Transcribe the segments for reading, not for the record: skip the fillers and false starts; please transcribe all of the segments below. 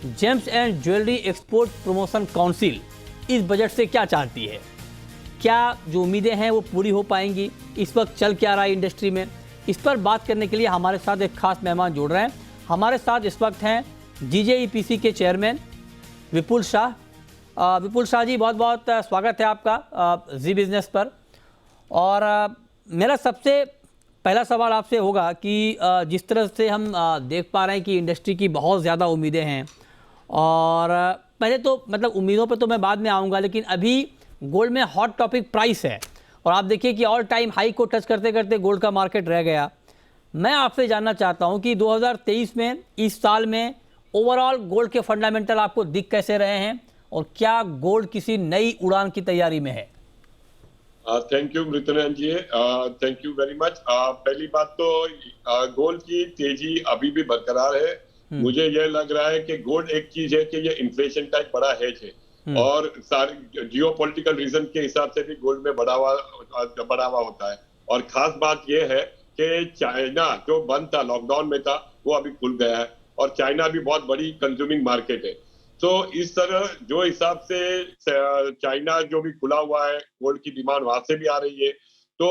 James and jewellery export promotion council इस budget से क्या चाहती है? क्या जो उम्मीदें हैं वो पूरी हो पाएंगी? इस वक्त चल क्या रहा है इंडस्ट्री में? इस पर बात करने के लिए हमारे साथ एक खास मेहमान जुड़ रहे हैं। हमारे साथ इस वक्त हैं जीजेईपीसी के चेयरमैन विपुल शाह। विपुल शाह जी, बहुत बहुत स्वागत है आपका जी बिजनेस पर। और मेरा सबसे पहला सवाल आपसे होगा कि जिस तरह से हम देख पा रहे हैं कि इंडस्ट्री की बहुत ज़्यादा उम्मीदें हैं, और पहले तो मतलब उम्मीदों पे तो मैं बाद में आऊँगा, लेकिन अभी गोल्ड में हॉट टॉपिक प्राइस है और आप देखिए कि ऑल टाइम हाई को टच करते करते गोल्ड का मार्केट रह गया। मैं आपसे जानना चाहता हूं कि 2023 में, इस साल में ओवरऑल गोल्ड के फंडामेंटल आपको दिख कैसे रहे हैं और क्या गोल्ड किसी नई उड़ान की तैयारी में है? Thank you Mrityunjay ji, thank you very much. पहली बात तो गोल्ड की तेजी अभी भी बरकरार है। मुझे यह लग रहा है कि गोल्ड एक चीज है कि ये इन्फ्लेशन का एक बड़ा हेज है और सारे जियोपॉलिटिकल रीजन के हिसाब से भी गोल्ड में बढ़ावा होता है। और खास बात यह है कि चाइना जो बंद था, लॉकडाउन में था, वो अभी खुल गया है और चाइना भी बहुत बड़ी कंज्यूमिंग मार्केट है। तो इस तरह जो हिसाब से चाइना जो भी खुला हुआ है, गोल्ड की डिमांड वहां से भी आ रही है। तो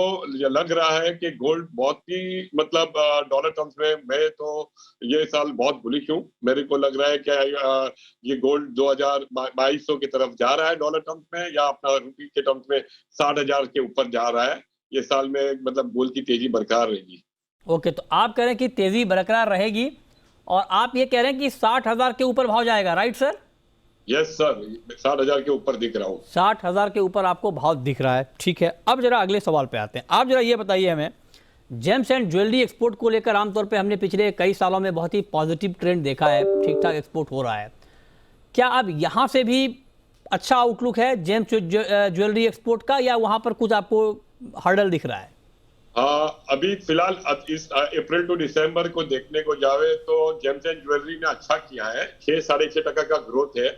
लग रहा है कि गोल्ड बहुत ही मतलब डॉलर टर्म्स में मैं तो ये साल बहुत बुलिश हूँ। मेरे को लग रहा है कि ये गोल्ड 2200 की तरफ जा रहा है डॉलर टर्म्स में, या अपना रुपी के टर्म्स में 60,000 के ऊपर जा रहा है। ये साल में मतलब गोल्ड की तेजी बरकरार रहेगी। ओके, तो आप कह रहे हैं कि तेजी बरकरार रहेगी और आप ये कह रहे हैं कि 60,000 के ऊपर भाव जाएगा, राइट सर? यस सर, 60,000 के ऊपर दिख रहा हूँ। 60,000 के ऊपर आपको भाव दिख रहा है, ठीक है। अब जरा अगले सवाल पे आते हैं। आप जरा ये बताइए हमें, जेम्स एंड ज्वेलरी एक्सपोर्ट को लेकर आमतौर पे हमने पिछले कई सालों में बहुत ही पॉजिटिव ट्रेंड देखा है, ठीक ठाक एक्सपोर्ट हो रहा है। क्या अब यहाँ से भी अच्छा आउटलुक है जेम्स ज्वेलरी एक्सपोर्ट का, या वहाँ पर कुछ आपको हर्डल दिख रहा है? हाँ, अभी फिलहाल इस अप्रैल टू दिसंबर को देखने को जावे तो जेम्स एंड ज्वेलरी ने अच्छा किया है। 6-6.5% का ग्रोथ है।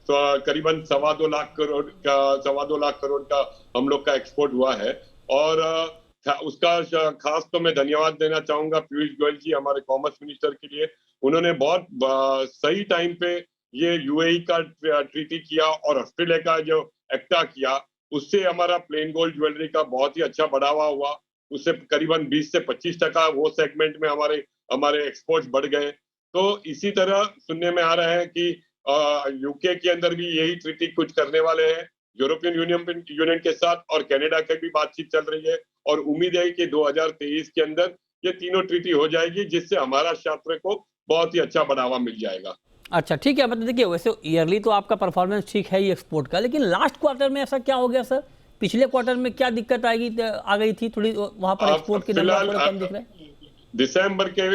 तो करीबन 2.25 करोड़ का हम लोग का एक्सपोर्ट हुआ है। और उसका खास तो मैं धन्यवाद देना चाहूंगा पीयूष गोयल जी, हमारे कॉमर्स मिनिस्टर के लिए। उन्होंने बहुत सही टाइम पे ये यूएई का ट्रीटी किया और ऑस्ट्रेलिया का जो एक्टा किया, उससे हमारा प्लेन गोल्ड ज्वेलरी का बहुत ही अच्छा बढ़ावा हुआ। उससे करीबन 20 से 25% वो सेगमेंट में हमारे हमारे एक्सपोर्ट्स बढ़ गए। तो इसी तरह सुनने में आ रहा है कि यूके के अंदर भी यही ट्रीटी कुछ करने वाले हैं यूरोपियन यूनियन के साथ, और कनाडा की भी बातचीत चल रही है। और उम्मीद है कि 2023 के अंदर ये तीनों ट्रीटी हो जाएगी, जिससे हमारा क्षेत्र को बहुत ही अच्छा बढ़ावा मिल जाएगा। अच्छा, ठीक है। मतलब देखिए, वैसे ईयरली तो आपका परफॉर्मेंस ठीक है ही एक्सपोर्ट का, लेकिन लास्ट क्वार्टर में ऐसा क्या हो गया सर? पिछले क्वार्टर में क्या दिक्कत आ गई थी थोड़ी, वहां पर एक्सपोर्ट के नंबर थोड़े कम दिख रहे हैं। दिसंबर के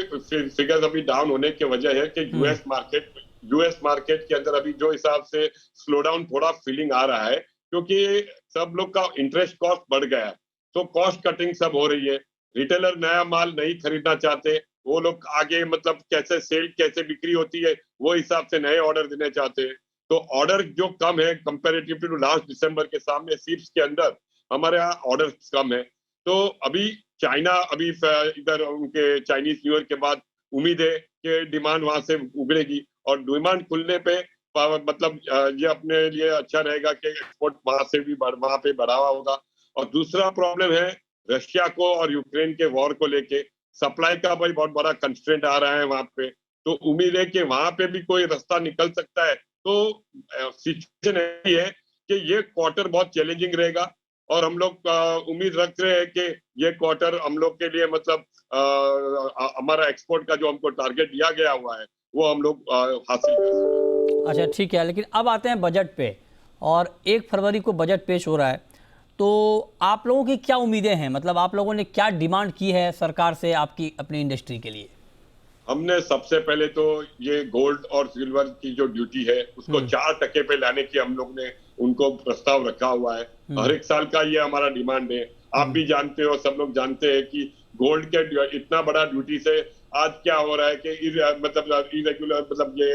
फिगर्स अभी डाउन होने की वजह है कि यूएस मार्केट के अंदर अभी जो हिसाब से स्लो डाउन थोड़ा फीलिंग आ रहा है, क्योंकि सब लोग का इंटरेस्ट कॉस्ट बढ़ गया है। तो कॉस्ट कटिंग सब हो रही है। रिटेलर नया माल नहीं खरीदना चाहते, वो लोग आगे मतलब कैसे सेल कैसे बिक्री होती है वो हिसाब से नए ऑर्डर देने चाहते हैं। तो ऑर्डर जो कम है कंपेरेटिव टू लास्ट दिसंबर के सामने, सीप्स के अंदर हमारे यहाँ ऑर्डर कम है। तो अभी चाइना अभी इधर उनके चाइनीज न्यू ईयर के बाद उम्मीद है कि डिमांड वहां से उगड़ेगी, और डिमांड खुलने पे मतलब ये अपने लिए अच्छा रहेगा कि एक्सपोर्ट वहां से भी वहां पे बढ़ावा होगा। और दूसरा प्रॉब्लम है रशिया को और यूक्रेन के वॉर को लेके, सप्लाई का भाई बहुत बड़ा कंस्ट्रेंट आ रहा है वहां पे। तो उम्मीद है कि वहां पे भी कोई रास्ता निकल सकता है। तो सिचुएशन ऐसी है कि ये क्वार्टर बहुत चैलेंजिंग रहेगा, और हम लोग उम्मीद रख रहे हैं कि ये क्वार्टर हम लोग के लिए मतलब हमारा एक्सपोर्ट का जो हमको टारगेट दिया गया हुआ है वो हम लोग हासिल कर सकें। अच्छा, ठीक है। लेकिन अब आते हैं बजट पे, और 1 फरवरी को बजट पेश हो रहा है, तो आप लोगों की क्या उम्मीदें हैं? मतलब आप लोगों ने क्या डिमांड की है सरकार से आपकी अपनी इंडस्ट्री के लिए? हमने सबसे पहले तो ये गोल्ड और सिल्वर की जो ड्यूटी है उसको 4% पे लाने की हम लोग ने उनको प्रस्ताव रखा हुआ है। हर एक साल का ये हमारा डिमांड है। आप भी जानते हो, सब लोग जानते हैं कि गोल्ड के इतना बड़ा ड्यूटी से आज क्या हो रहा है कि मतलब इरेगुलर मतलब ये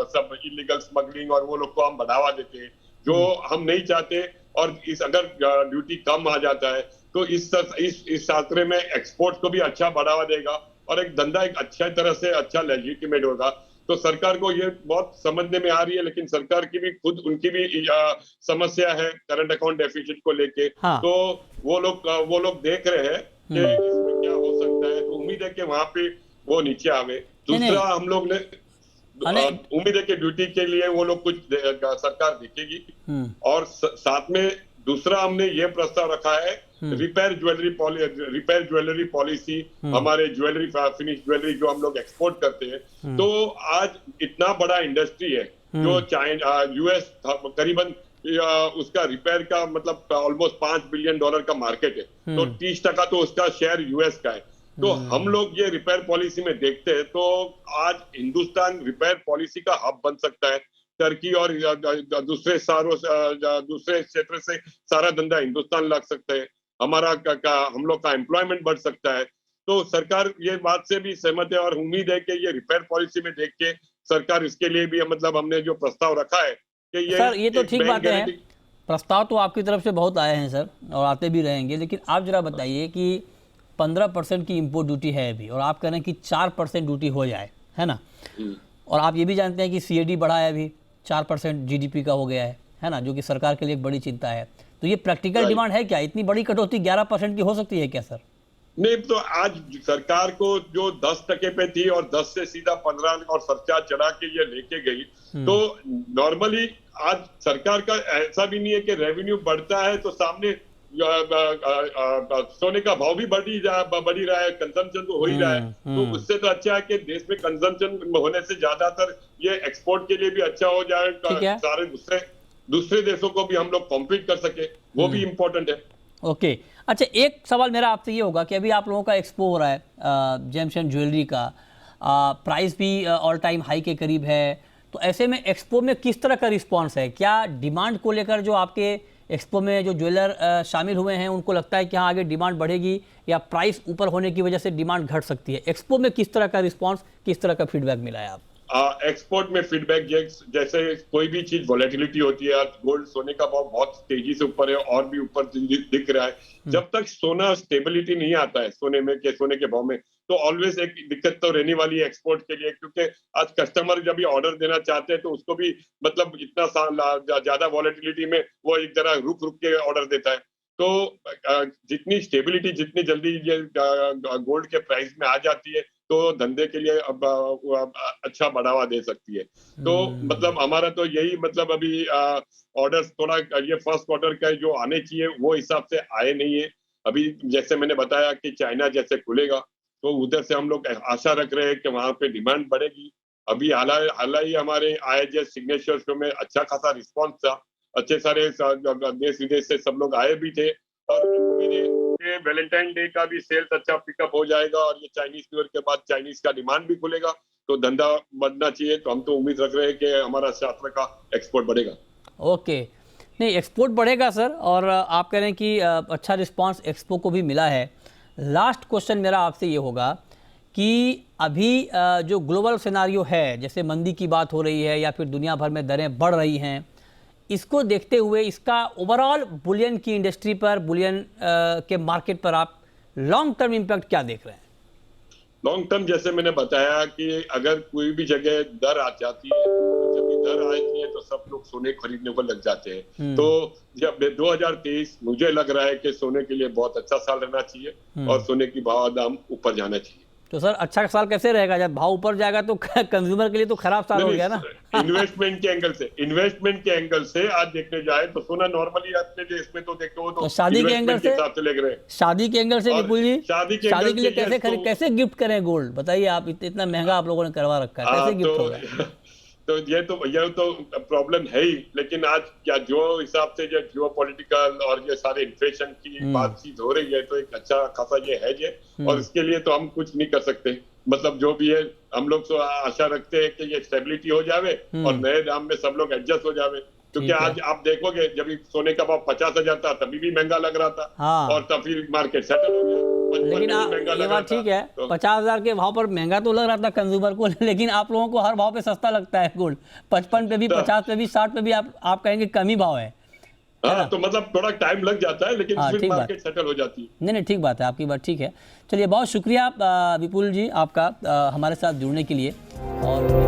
सब इलीगल स्मगलिंग और वो लोग को हम बढ़ावा देते हैं, जो हम नहीं चाहते। और इस अगर ड्यूटी कम आ जाता है तो इस शास्त्र में एक्सपोर्ट को भी अच्छा बढ़ावा देगा और एक धंधा एक अच्छा तरह से अच्छा लेजिटिमेट होगा। तो सरकार को ये बहुत समझने में आ रही है, लेकिन सरकार की भी खुद उनकी भी समस्या है करंट अकाउंट डेफिसिट को लेके। हाँ। तो वो लोग देख रहे हैं कि इसमें क्या हो सकता है, तो उम्मीद है कि वहां पे वो नीचे आवे। दूसरा हम लोग ने उम्मीद है कि ड्यूटी के लिए वो लोग कुछ सरकार देखेगी। और साथ में दूसरा हमने ये प्रस्ताव रखा है रिपेयर ज्वेलरी पॉलिसी, हमारे ज्वेलरी फिनिश ज्वेलरी जो हम लोग एक्सपोर्ट करते हैं। तो आज इतना बड़ा इंडस्ट्री है जो चाइना यूएस करीबन उसका रिपेयर का मतलब ऑलमोस्ट $5 बिलियन का मार्केट है, तो 30% तो उसका शेयर यूएस का है। तो हम लोग ये रिपेयर पॉलिसी में देखते हैं तो आज हिंदुस्तान रिपेयर पॉलिसी का हब बन सकता है। टर्की और दूसरे क्षेत्र से सारा धंधा हिंदुस्तान लग सकता है, हमारा हम लोग का एम्प्लॉयमेंट बढ़ सकता है। तो सरकार ये बात से भी सहमत है और उम्मीद है कि ये रिपेयर पॉलिसी में देख के सरकार इसके लिए भी मतलब हमने जो प्रस्ताव रखा है कि सर ये तो ठीक बात है, प्रस्ताव तो आपकी तरफ से बहुत आए हैं सर और आते भी रहेंगे, लेकिन आप जरा बताइए कि 15% की इम्पोर्ट ड्यूटी है अभी और आप कह रहे हैं कि 4% ड्यूटी हो जाए, है ना? और आप ये भी जानते हैं कि CAD बढ़ा है अभी 4% GDP का हो गया है ना, जो कि सरकार के लिए एक बड़ी चिंता है। तो ये प्रैक्टिकल डिमांड है क्या? इतनी बड़ी कटौती 11% की हो सकती है क्या सर? नहीं, तो आज सरकार को जो 10% पे थी और 10 से सीधा 15 और सरचार्ज चढ़ा के ये लेके गई, तो नॉर्मली आज सरकार का ऐसा भी नहीं है कि रेवेन्यू बढ़ता है तो सामने सोने का भाव भी बढ़ ही रहा है, कंजम्पशन तो हो ही रहा है। तो उससे तो अच्छा है कि देश में कंजम्पशन होने से ज्यादातर ये एक्सपोर्ट के लिए भी अच्छा हो जाए, सारे दूसरे देशों को भी हम लोग कॉम्पीट कर सके, वो भी इम्पोर्टेंट है। ओके, अच्छा एक सवाल मेरा आपसे ये होगा कि अभी आप लोगों का एक्सपो हो रहा है जेम्स एंड ज्वेलरी का, प्राइस भी ऑल टाइम हाई के करीब है, तो ऐसे में एक्सपो में किस तरह का रिस्पांस है? क्या डिमांड को लेकर जो आपके एक्सपो में जो ज्वेलर शामिल हुए हैं उनको लगता है कि हाँ आगे डिमांड बढ़ेगी, या प्राइस ऊपर होने की वजह से डिमांड घट सकती है? एक्सपो में किस तरह का रिस्पांस, किस तरह का फीडबैक मिला है आप? एक्सपोर्ट में फीडबैक जैसे कोई भी चीज वॉलेटिलिटी होती है, आज गोल्ड सोने का भाव बहुत तेजी से ऊपर है और भी ऊपर दिख रहा है। जब तक सोना स्टेबिलिटी नहीं आता है सोने के भाव में, तो ऑलवेज एक दिक्कत तो रहने वाली है एक्सपोर्ट के लिए, क्योंकि आज कस्टमर जब ये ऑर्डर देना चाहते हैं तो उसको भी मतलब इतना ज्यादा वॉलेटिलिटी में वो एक जरा रुक के ऑर्डर देता है। तो जितनी स्टेबिलिटी जितनी जल्दी ये गोल्ड के प्राइस में आ जाती है तो धंधे के लिए अब अच्छा बढ़ावा दे सकती है। तो मतलब हमारा तो यही मतलब अभी ऑर्डर्स थोड़ा ये फर्स्ट क्वार्टर का जो आने चाहिए वो हिसाब से आए नहीं है अभी। जैसे मैंने बताया कि चाइना जैसे खुलेगा तो उधर से हम लोग आशा रख रहे हैं कि वहां पे डिमांड बढ़ेगी। अभी हाल ही हमारे IIGS सिग्नेचर शो में अच्छा खासा रिस्पॉन्स था, अच्छे सारे देश विदेश से सब लोग आए भी थे और उम्मीद है कि वैलेंटाइन डे का भी सेल्स अच्छा पिकअप हो जाएगा और ये चाइनीज न्यू ईयर के बाद चाइनीज का डिमांड भी खुलेगा तो धंधा बढ़ना चाहिए। तो हम तो उम्मीद रख रहे हैं कि हमारा छात्र का एक्सपोर्ट बढ़ेगा। ओके, नहीं एक्सपोर्ट बढ़ेगा सर, और आप कह रहे हैं कि अच्छा रिस्पांस एक्सपो को भी मिला है। लास्ट क्वेश्चन मेरा आपसे ये होगा कि अभी जो ग्लोबल सिनारियो है, जैसे मंदी की बात हो रही है या फिर दुनिया भर में दरें बढ़ रही हैं, इसको देखते हुए इसका ओवरऑल बुलियन की इंडस्ट्री पर, बुलियन के मार्केट पर आप लॉन्ग टर्म इम्पैक्ट क्या देख रहे हैं? लॉन्ग टर्म जैसे मैंने बताया कि अगर कोई भी जगह दर आ जाती है, जब भी दर आती है तो सब लोग सोने खरीदने को लग जाते हैं। तो जब 2023 मुझे लग रहा है कि सोने के लिए बहुत अच्छा साल रहना चाहिए और सोने की भाव दाम ऊपर जाना चाहिए। तो सर अच्छा साल कैसे रहेगा? जब भाव ऊपर जाएगा तो कंज्यूमर के लिए तो खराब साल हो गया ना। इन्वेस्टमेंट के एंगल से आज देखने जाए तो सोना नॉर्मली अपने देश में तो देखते हो तो शादी के एंगल से विपुल जी, शादी के लिए कैसे गिफ्ट करें गोल्ड? बताइए आप, इतना महंगा आप लोगों ने करवा रखा है, कैसे गिफ्ट होगा? तो ये तो प्रॉब्लम है ही, लेकिन आज क्या जो हिसाब से जो जियोपॉलिटिकल और ये सारे इन्फ्लेशन की बातचीत हो रही है तो एक अच्छा खासा ये है ये, और इसके लिए तो हम कुछ नहीं कर सकते। मतलब जो भी है हम लोग तो आशा रखते हैं कि ये स्टेबिलिटी हो जावे और नए दाम में सब लोग एडजस्ट हो जावे, क्योंकि आज आप देखोगे जब सोने का भाव 50,000 था तभी भी महंगा लग रहा था। हाँ। और तब फिर मार्केट सेटल हो गया। लेकिन ये बात ठीक है, 50,000 के भाव पर महंगा तो लग रहा था कंज्यूमर को, लेकिन आप लोगों को हर भाव पे सस्ता लगता है गोल्ड। 55 पे भी, 50 पे भी, 60 पे भी आप कहेंगे कम ही भाव है। हाँ, तो मतलब थोड़ा टाइम लग जाता है लेकिन फिर मार्केट सेटल हो जाती है। नहीं ठीक बात है, आपकी बात ठीक है। चलिए बहुत शुक्रिया विपुल जी आपका हमारे साथ जुड़ने के लिए। और